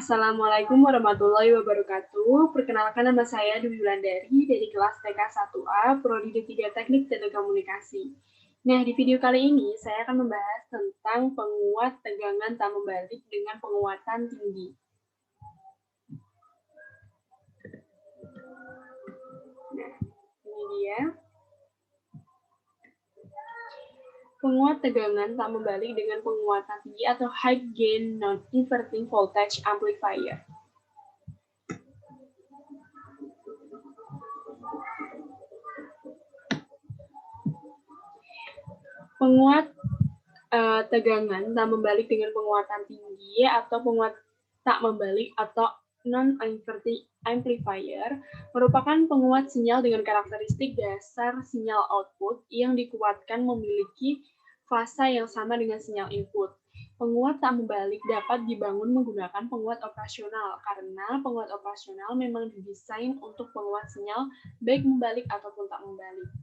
Assalamualaikum warahmatullahi wabarakatuh. Perkenalkan, nama saya Dwi Wulandari dari kelas TK 1A, Prodi D3 Teknik Telekomunikasi. Nah, di video kali ini saya akan membahas tentang penguat tegangan tak membalik dengan penguatan tinggi. Nah, ini dia. Penguat tegangan tak membalik dengan penguatan tinggi atau high gain non-inverting voltage amplifier. Penguat tegangan tak membalik dengan penguatan tinggi atau penguat tak membalik atau non-inverting amplifier merupakan penguat sinyal dengan karakteristik dasar sinyal output yang dikuatkan memiliki fasa yang sama dengan sinyal input. Penguat tak membalik dapat dibangun menggunakan penguat operasional karena penguat operasional memang didesain untuk penguat sinyal baik membalik ataupun tak membalik.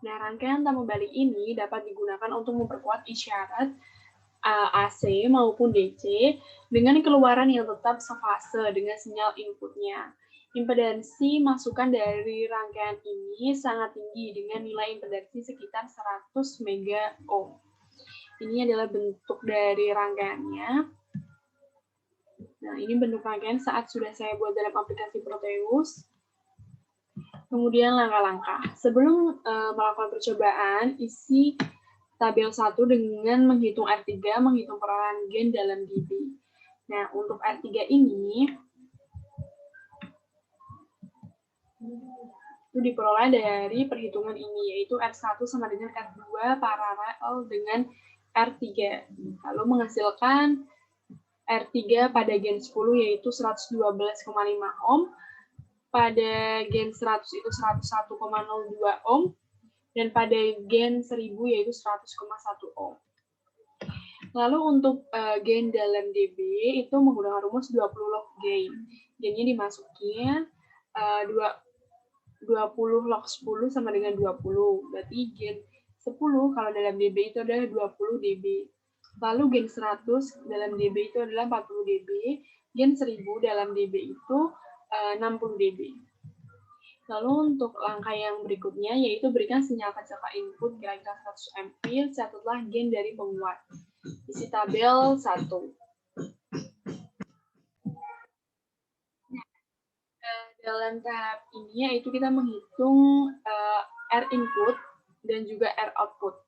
Nah, rangkaian tak membalik ini dapat digunakan untuk memperkuat isyarat AC maupun DC dengan keluaran yang tetap sefase dengan sinyal inputnya. Impedansi masukan dari rangkaian ini sangat tinggi dengan nilai impedansi sekitar 100 mega ohm. Ini adalah bentuk dari rangkaiannya. Nah, ini bentuk rangkaian saat sudah saya buat dalam aplikasi Proteus. Kemudian langkah-langkah. Sebelum melakukan percobaan, isi tabel 1 dengan menghitung R3, menghitung perolehan gain dalam dB. Nah, untuk R3 ini, itu diperoleh dari perhitungan ini, yaitu R1 sama dengan R2 paralel dengan R3. Lalu menghasilkan R3 pada gain 10, yaitu 112,5 ohm, pada gain 100 itu 101,02 ohm, dan pada gain 1000 yaitu 100,1 ohm. Lalu untuk gain dalam dB itu menggunakan rumus 20 log gain. Gainnya dimasukin 20 log 10 sama dengan 20. Berarti gain 10 kalau dalam dB itu adalah 20 dB. Lalu gain 100 dalam dB itu adalah 40 dB. Gain 1000 dalam dB itu 60 dB. Lalu untuk langkah yang berikutnya yaitu berikan sinyal kecil ke input kira-kira 100 ampere, catatlah gain dari penguat. Isi tabel 1. Dalam tahap ini yaitu kita menghitung R input dan juga R output.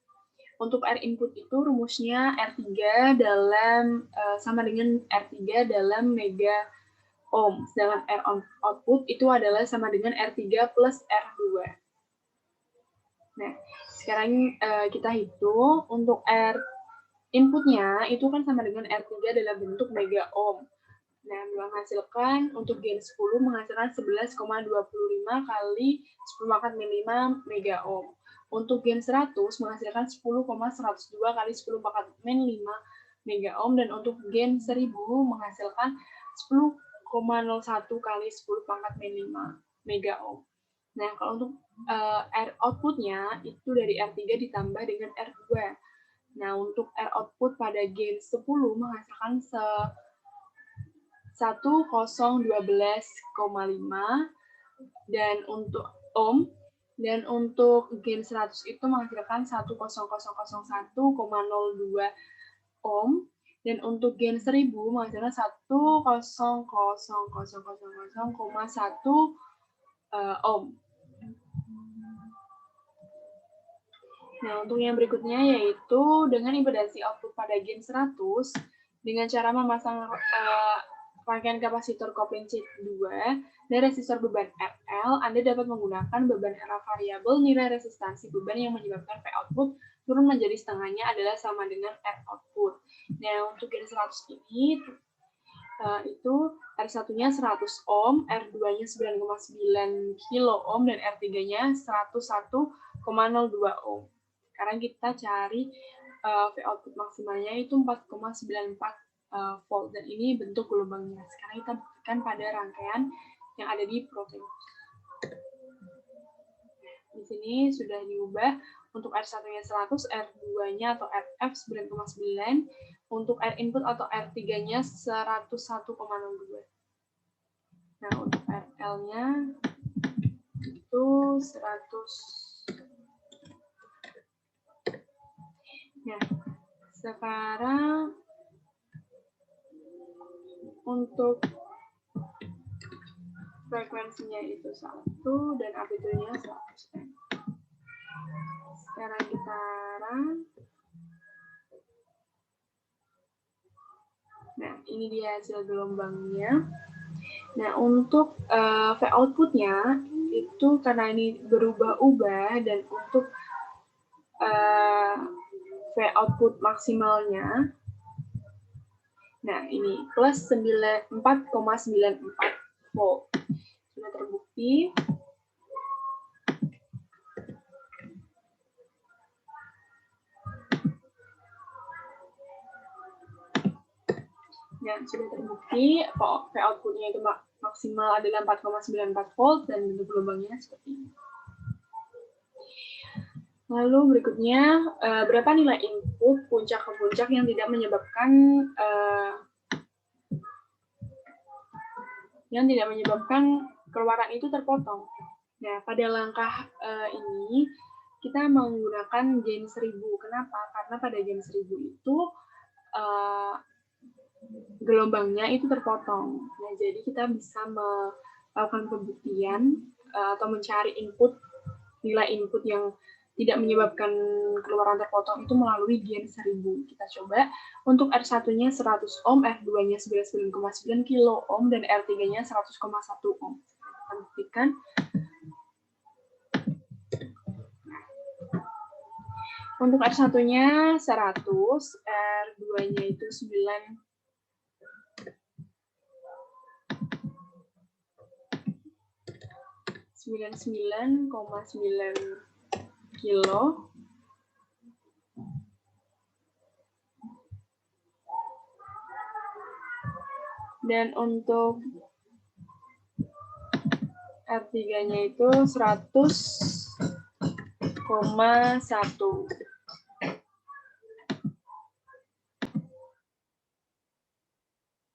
Untuk R input itu rumusnya R3 dalam sama dengan R3 dalam mega ohm. Sedangkan R output itu adalah sama dengan R3 plus R2. Nah, sekarang kita hitung untuk R inputnya itu kan sama dengan R3 dalam bentuk mega ohm. Nah, menghasilkan untuk gain 10 menghasilkan 11,25 kali 10 pangkat min 5 mega ohm. Untuk gain 100 menghasilkan 10,102 kali 10 pangkat min 5 mega ohm, dan untuk gain 1000 menghasilkan 10,01 kali 10 pangkat min 5 mega ohm. Nah, kalau untuk R outputnya itu dari R3 ditambah dengan R2. Nah, untuk R output pada gain 10 menghasilkan 1012,5 dan untuk ohm, dan untuk gain 100 itu menghasilkan 10001,02 ohm, dan untuk gain 1000 menghasilkan 100,000,1 ohm. Nah, untuk yang berikutnya yaitu dengan impedansi output pada gain 100 dengan cara memasang rangkaian kapasitor kopling C2 dan resistor beban RL, Anda dapat menggunakan beban RL variabel. Nilai resistansi beban yang menyebabkan P output turun menjadi setengahnya adalah sama dengan R output. Nah, untuk gain 100 ini itu R1-nya 100 ohm, R2-nya 9,9 kilo ohm, dan R3-nya 101,02 ohm. Sekarang kita cari V output maksimalnya itu 4,94 volt, dan ini bentuk gelombangnya. Sekarang kita buktikan pada rangkaian yang ada di Proteus. Di sini sudah diubah Untuk R1-nya 100, R2-nya atau RF 9,9, untuk R input atau R3-nya 101,02. Nah, untuk RL-nya itu 100. Nah, sekarang untuk frekuensinya itu 1 dan amplitudonya 100 M. Sekarang kita run. Nah, ini dia hasil gelombangnya. Nah, untuk V output-nya itu karena ini berubah-ubah, dan untuk V output maksimalnya, nah ini plus 4,94 volt. Sudah terbukti. Dan sudah terbukti V output-nya itu maksimal adalah 4,94 volt dan bentuk gelombangnya seperti ini. Lalu berikutnya, berapa nilai input puncak ke puncak yang tidak menyebabkan keluaran itu terpotong. Nah, pada langkah ini kita menggunakan gain 1000. Kenapa? Karena pada gain 1000 itu gelombangnya itu terpotong. Nah, jadi kita bisa melakukan pembuktian atau mencari nilai input yang tidak menyebabkan keluaran terpotong itu melalui gain 1000. Kita coba. Untuk R1-nya 100 ohm, R2-nya 99,9 kilo ohm, dan R3-nya 100,1 ohm. Kita buktikan. Untuk R1-nya 100, R2-nya itu 99,9 kilo. Dan untuk R3-nya itu 100,1.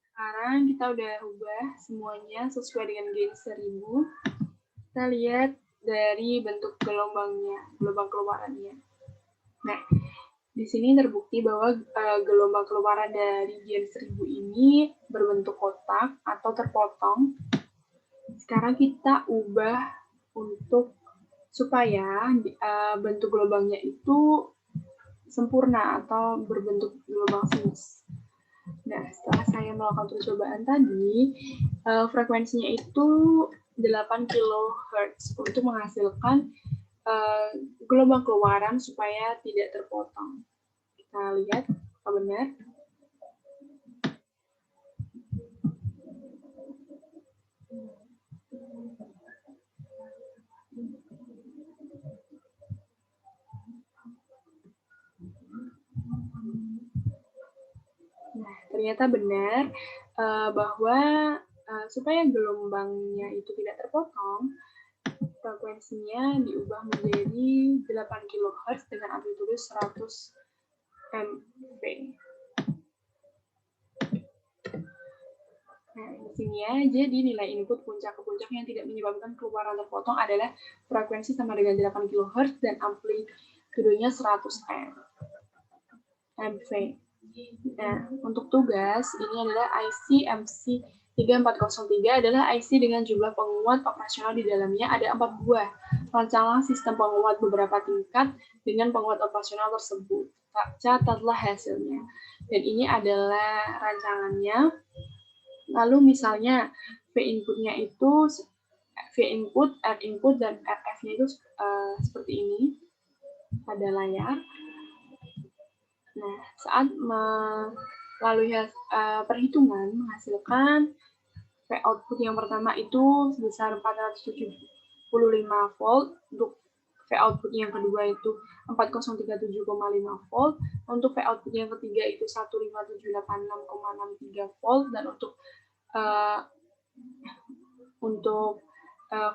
Sekarang kita udah ubah semuanya sesuai dengan gain 1000. Kita lihat dari bentuk gelombangnya, gelombang keluarannya. Nah, di sini terbukti bahwa gelombang keluaran dari gain 1000 ini berbentuk kotak atau terpotong. Sekarang kita ubah untuk supaya bentuk gelombangnya itu sempurna atau berbentuk gelombang sinus. Nah, setelah saya melakukan percobaan tadi, frekuensinya itu 8 kHz untuk menghasilkan gelombang keluaran supaya tidak terpotong. Kita lihat apa benar. Nah, ternyata benar bahwa supaya gelombangnya itu tidak terpotong, frekuensinya diubah menjadi 8 kHz dengan amplitude 100 mV. Nah, di sini ya, jadi nilai input puncak ke puncak yang tidak menyebabkan keluaran terpotong adalah frekuensi sama dengan 8 kHz dan amplitudenya 100 mV. Nah, untuk tugas, ini adalah IC MC3403 adalah IC dengan jumlah penguat operasional di dalamnya ada 4 buah. Rancanglah sistem penguat beberapa tingkat dengan penguat operasional tersebut. Catatlah hasilnya. Dan ini adalah rancangannya. Lalu misalnya V inputnya itu V input, R input, dan RF-nya itu seperti ini pada layar. Nah, saat melalui perhitungan menghasilkan V output yang pertama itu sebesar 475 volt, untuk V output yang kedua itu 4037,5 volt, untuk V output yang ketiga itu 15786,63 volt, dan untuk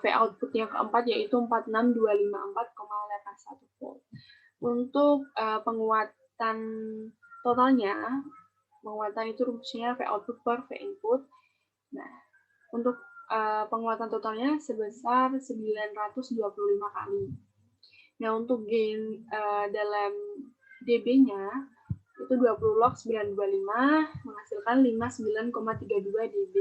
V output yang keempat yaitu 46254,81 volt. Untuk penguatan totalnya, penguatan itu rumusnya V output per V input. Nah, untuk penguatan totalnya sebesar 925 kali. Nah, untuk gain dalam dB-nya itu 20 log 925 menghasilkan 59,32 dB.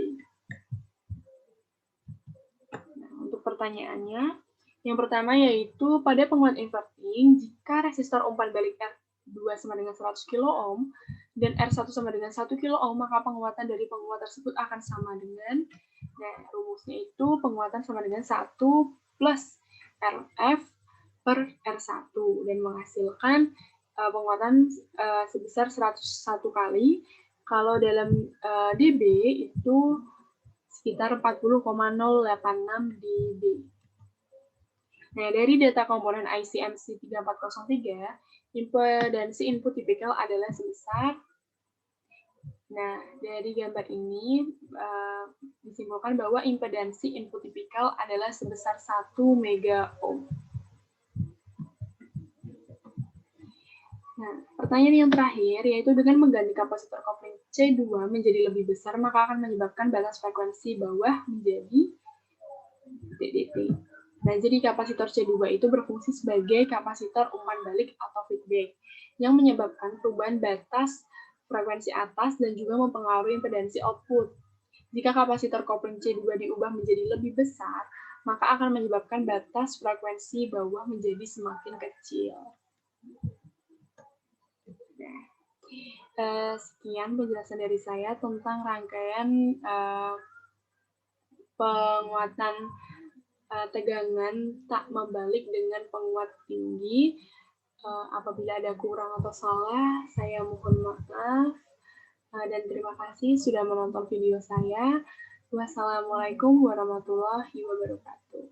Nah, untuk pertanyaannya, yang pertama yaitu pada penguatan inverting, jika resistor umpan balik R2 sama dengan 100 kilo ohm dan R1 sama dengan 1 kilo ohm, maka penguatan dari penguat tersebut akan sama dengan, nah rumusnya itu penguatan sama dengan 1 plus RF per R1 dan menghasilkan penguatan sebesar 101 kali. Kalau dalam dB itu sekitar 40,086 dB. Nah, dari data komponen IC MC3403, impedansi input tipikal adalah sebesar. Nah, dari gambar ini disimpulkan bahwa impedansi input tipikal adalah sebesar 1 mega ohm. Nah, pertanyaan yang terakhir yaitu dengan mengganti kapasitor kopling C2 menjadi lebih besar, maka akan menyebabkan batas frekuensi bawah menjadi DDT. Nah, jadi kapasitor C2 itu berfungsi sebagai kapasitor umpan balik atau feedback yang menyebabkan perubahan batas frekuensi atas dan juga mempengaruhi impedansi output. Jika kapasitor kopling C2 diubah menjadi lebih besar, maka akan menyebabkan batas frekuensi bawah menjadi semakin kecil. Nah, sekian penjelasan dari saya tentang rangkaian penguatan tegangan tak membalik dengan penguat tinggi. Apabila ada kurang atau salah, saya mohon maaf. Dan terima kasih sudah menonton video saya. Wassalamualaikum warahmatullahi wabarakatuh.